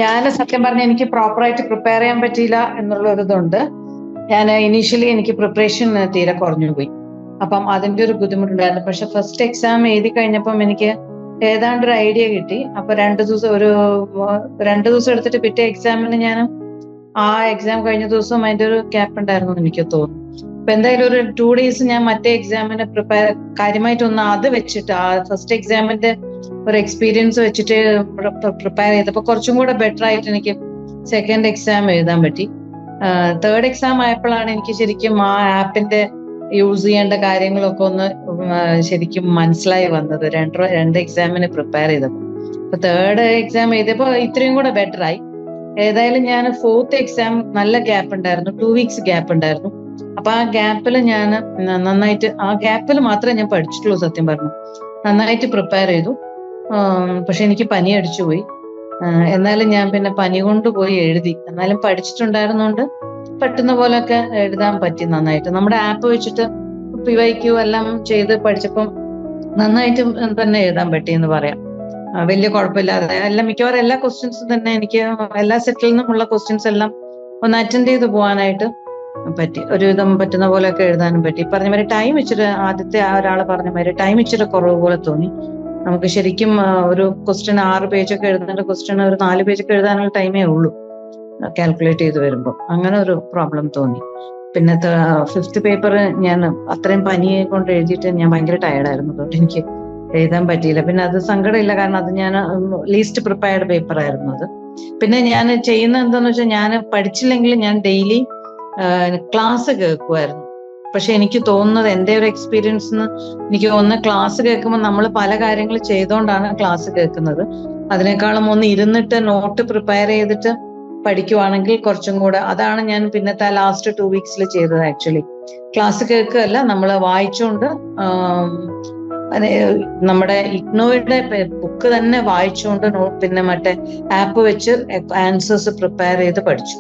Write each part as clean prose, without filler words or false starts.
ഞാൻ സത്യം പറഞ്ഞ എനിക്ക് പ്രോപ്പറായിട്ട് പ്രിപ്പയർ ചെയ്യാൻ പറ്റിയില്ല എന്നുള്ള ഒരു ഇതുണ്ട്. ഞാൻ ഇനീഷ്യലി എനിക്ക് പ്രിപ്പറേഷൻ തീരെ കുറഞ്ഞു പോയി. അപ്പം അതിന്റെ ഒരു ബുദ്ധിമുട്ടുണ്ടായിരുന്നു. പക്ഷെ ഫസ്റ്റ് എക്സാം എഴുതി കഴിഞ്ഞപ്പം എനിക്ക് ഏതാണ്ട് ഒരു ഐഡിയ കിട്ടി. അപ്പൊ 2 ദിവസം എടുത്തിട്ട് പിറ്റേ എക്സാമിന് ഞാൻ ആ എക്സാം കഴിഞ്ഞ ദിവസം അതിന്റെ ഒരു ക്യാപ്പ് ഉണ്ടായിരുന്നു എന്ന് എനിക്ക് തോന്നുന്നു. അപ്പൊ എന്തായാലും ഒരു 2 days ഞാൻ മറ്റേ എക്സാമിന് കാര്യമായിട്ടൊന്ന് അത് വെച്ചിട്ട് ആ ഫസ്റ്റ് എക്സാമിന്റെ ഒരു എക്സ്പീരിയൻസ് വെച്ചിട്ട് പ്രിപ്പയർ ചെയ്തപ്പോൾ കുറച്ചും കൂടെ ബെറ്റർ ആയിട്ട് എനിക്ക് സെക്കൻഡ് എക്സാം എഴുതാൻ പറ്റി. തേർഡ് എക്സാം ആയപ്പോഴാണ് എനിക്ക് ശരിക്കും ആ ആപ്പിന്റെ യൂസ് ചെയ്യേണ്ട കാര്യങ്ങളൊക്കെ ഒന്ന് ശരിക്കും മനസ്സിലായി വന്നത് രണ്ട് എക്സാമിന് പ്രിപ്പയർ ചെയ്തപ്പോൾ. അപ്പൊ തേർഡ് എക്സാം എഴുതിയപ്പോൾ ഇത്രയും കൂടെ ബെറ്റർ ആയി. ഏതായാലും ഞാൻ ഫോർത്ത് എക്സാം നല്ല ഗ്യാപ്പ് ഉണ്ടായിരുന്നു, 2 weeks ഗ്യാപ്പ് ഉണ്ടായിരുന്നു. അപ്പൊ ആ ഗ്യാപ്പിൽ ഞാൻ നന്നായിട്ട് ആ ഗ്യാപ്പിൽ മാത്രമേ ഞാൻ പഠിച്ചിട്ടുള്ളൂ. സത്യം പറഞ്ഞു നന്നായിട്ട് പ്രിപ്പയർ ചെയ്തു. പക്ഷെ എനിക്ക് പനി അടിച്ചു പോയി. എന്നാലും ഞാൻ പിന്നെ പനി കൊണ്ട് പോയി എഴുതി. എന്നാലും പഠിച്ചിട്ടുണ്ടായിരുന്നോണ്ട് പറ്റുന്ന പോലൊക്കെ എഴുതാൻ പറ്റി നന്നായിട്ട്. നമ്മുടെ ആപ്പ് വെച്ചിട്ട് PYQ എല്ലാം ചെയ്ത് പഠിച്ചപ്പം നന്നായിട്ട് തന്നെ എഴുതാൻ പറ്റി എന്ന് പറയാം. വലിയ കുഴപ്പമില്ലാതെ മിക്കവാറും എല്ലാ ക്വസ്റ്റ്യൻസും തന്നെ എനിക്ക് എല്ലാ സെറ്റിൽ നിന്നുമുള്ള ക്വസ്റ്റ്യൻസ് എല്ലാം ഒന്ന് അറ്റൻഡ് ചെയ്ത് പോകാനായിട്ട് പറ്റി. ഒരുവിധം പറ്റുന്ന പോലെയൊക്കെ എഴുതാനും പറ്റി. പറഞ്ഞ മാതിരി ടൈം ഇച്ചിരി ആദ്യത്തെ ഒരാൾ പറഞ്ഞ മാതിരി ടൈം ഇച്ചിരി കുറവ് പോലെ തോന്നി. നമുക്ക് ശരിക്കും ഒരു ക്വസ്റ്റ്യൻ 6 പേജൊക്കെ എഴുതേണ്ട ക്വസ്റ്റ്യൻ ഒരു 4 പേജൊക്കെ എഴുതാനുള്ള ടൈമേ ഉള്ളൂ കാൽക്കുലേറ്റ് ചെയ്ത് വരുമ്പോൾ. അങ്ങനെ ഒരു പ്രോബ്ലം തോന്നി. പിന്നെ 5th പേപ്പർ ഞാൻ അത്രയും പനിയെ കൊണ്ട് എഴുതിയിട്ട് ഞാൻ ഭയങ്കര ടയർഡായിരുന്നു. അതുകൊണ്ട് എനിക്ക് എഴുതാൻ പറ്റിയില്ല. പിന്നെ അത് സങ്കടമില്ല, കാരണം അത് ഞാൻ ലീസ്റ്റ് പ്രിപ്പയർഡ് പേപ്പർ ആയിരുന്നു അത്. പിന്നെ ഞാൻ ചെയ്യുന്ന എന്താന്ന് വെച്ചാൽ ഞാൻ പഠിച്ചില്ലെങ്കിൽ ഞാൻ ഡെയിലി ക്ലാസ് കേൾക്കുമായിരുന്നു. പക്ഷെ എനിക്ക് തോന്നുന്നത് എൻ്റെ ഒരു എക്സ്പീരിയൻസ് എനിക്ക് തോന്നുന്ന ക്ലാസ് കേൾക്കുമ്പോൾ നമ്മൾ പല കാര്യങ്ങൾ ചെയ്തുകൊണ്ടാണ് ക്ലാസ് കേൾക്കുന്നത്. അതിനേക്കാളും ഒന്ന് ഇരുന്നിട്ട് നോട്ട് പ്രിപ്പയർ ചെയ്തിട്ട് പഠിക്കുവാണെങ്കിൽ കുറച്ചും കൂടെ, അതാണ് ഞാൻ പിന്നത്തെ ലാസ്റ്റ് 2 weeks ചെയ്തത്. ആക്ച്വലി ക്ലാസ് കേൾക്കുകയല്ല, നമ്മൾ വായിച്ചുകൊണ്ട് നമ്മുടെ ഇഗ്നോയുടെ ബുക്ക് തന്നെ വായിച്ചുകൊണ്ട് പിന്നെ മറ്റേ ആപ്പ് വെച്ച് ആൻസേഴ്സ് പ്രിപ്പയർ ചെയ്ത് പഠിച്ചു.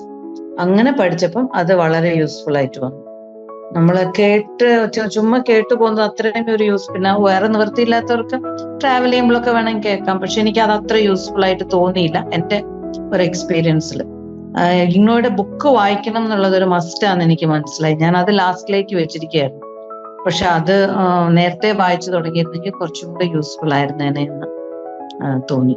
അങ്ങനെ പഠിച്ചപ്പം അത് വളരെ യൂസ്ഫുൾ ആയിട്ട് വന്നു. നമ്മൾ ചുമ്മാ കേട്ടു പോകുന്നത് അത്രയും ഒരു യൂസ്. പിന്നെ വേറെ നിവൃത്തിയില്ലാത്തവർക്ക് ട്രാവൽ ചെയ്യുമ്പോഴൊക്കെ വേണമെങ്കിൽ കേൾക്കാം. പക്ഷെ എനിക്ക് അത് അത്ര യൂസ്ഫുൾ ആയിട്ട് തോന്നിയില്ല എൻ്റെ ഒരു എക്സ്പീരിയൻസിൽ. ഇഗ്നോയുടെ ബുക്ക് വായിക്കണം എന്നുള്ളത് ഒരു മസ്റ്റാന്ന് എനിക്ക് മനസ്സിലായി. ഞാൻ അത് ലാസ്റ്റിലേക്ക് വെച്ചിരിക്കുകയായിരുന്നു. പക്ഷെ അത് നേരത്തെ വായിച്ചു തുടങ്ങിയിരുന്നെങ്കിൽ കുറച്ചും കൂടെ യൂസ്ഫുൾ ആയിരുന്നേനെ എന്ന് തോന്നി.